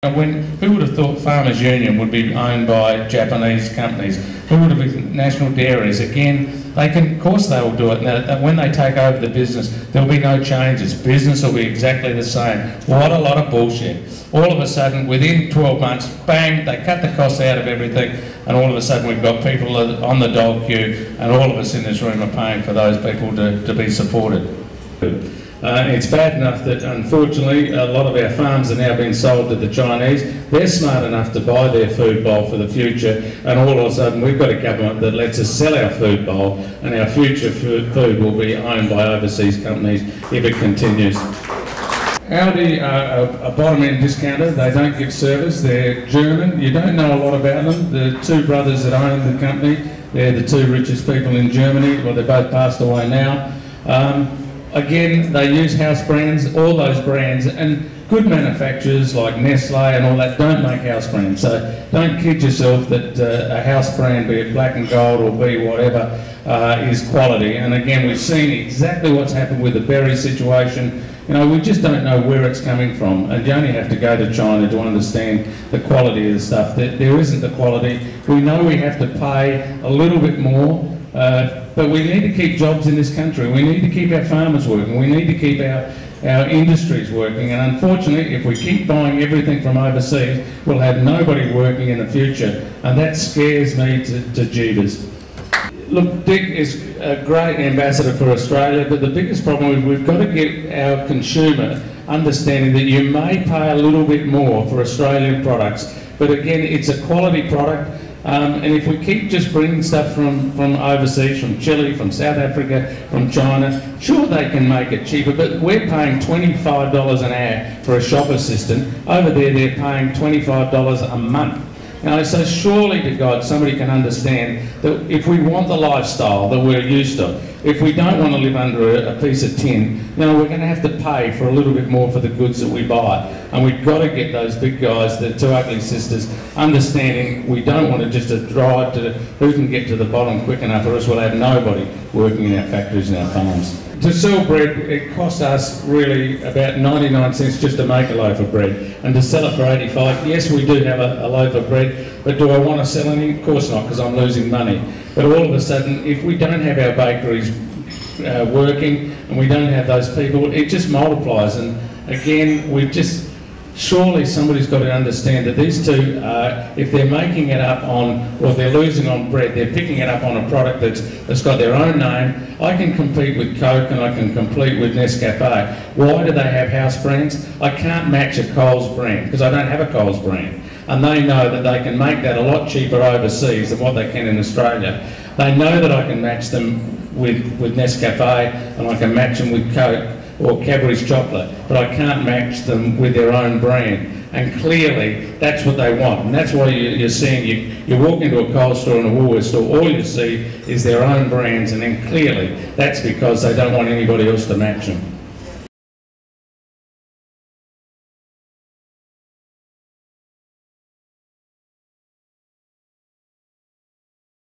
Who would have thought Farmers Union would be owned by Japanese companies? Who would have been National Dairies? Again, of course they will do it. Now, when they take over the business, there'll be no changes. Business will be exactly the same. What a lot of bullshit. All of a sudden, within 12 months, bang, they cut the costs out of everything, and all of a sudden we've got people on the dog queue, and all of us in this room are paying for those people to be supported. It's bad enough that, unfortunately, a lot of our farms are now being sold to the Chinese. They're smart enough to buy their food bowl for the future, and all of a sudden we've got a government that lets us sell our food bowl, and our future food will be owned by overseas companies if it continues. Aldi are a bottom-end discounter. They don't give service. They're German. You don't know a lot about them. The two brothers that own the company, they're the two richest people in Germany. Well, they're both passed away now. Again, they use house brands, all those brands, and good manufacturers like Nestle and all that don't make house brands. So don't kid yourself that a house brand, be it Black and Gold or be whatever, is quality. And again, we've seen exactly what's happened with the berry situation. You know, we just don't know where it's coming from, and you only have to go to China to understand the quality of the stuff. There isn't the quality. We know we have to pay a little bit more, but we need to keep jobs in this country. We need to keep our farmers working. We need to keep our industries working. And unfortunately, if we keep buying everything from overseas, we'll have nobody working in the future. And that scares me to jeebus. Look, Dick is a great ambassador for Australia, but the biggest problem is we've got to get our consumer understanding that you may pay a little bit more for Australian products, but again, it's a quality product. And if we keep just bringing stuff from overseas, from Chile, from South Africa, from China, sure they can make it cheaper, but we're paying $25 an hour for a shop assistant. Over there, they're paying $25 a month. You know, so surely to God, somebody can understand that if we want the lifestyle that we're used to, if we don't want to live under a piece of tin, you know, we're going to have to pay for a little bit more for the goods that we buy. And we've got to get those big guys, the two ugly sisters, understanding we don't want to just drive to who can get to the bottom quick enough, or else we'll have nobody working in our factories and our farms. To sell bread, it costs us really about 99 cents just to make a loaf of bread, and to sell it for 85, yes, we do have a loaf of bread, but do I want to sell any? Of course not, because I'm losing money. But all of a sudden, if we don't have our bakeries working, and we don't have those people, it just multiplies. And again, surely somebody's got to understand that these two, if they're making it up on, or they're losing on bread, they're picking it up on a product that's got their own name. I can compete with Coke and I can compete with Nescafe. Why do they have house brands? I can't match a Coles brand because I don't have a Coles brand. And they know that they can make that a lot cheaper overseas than what they can in Australia. They know that I can match them with Nescafe and I can match them with Coke or Cadbury's chocolate, but I can't match them with their own brand. And clearly, that's what they want. And that's why you're seeing, you walk into a Coles store and a Woolworths store, all you see is their own brands, and then clearly, that's because they don't want anybody else to match them.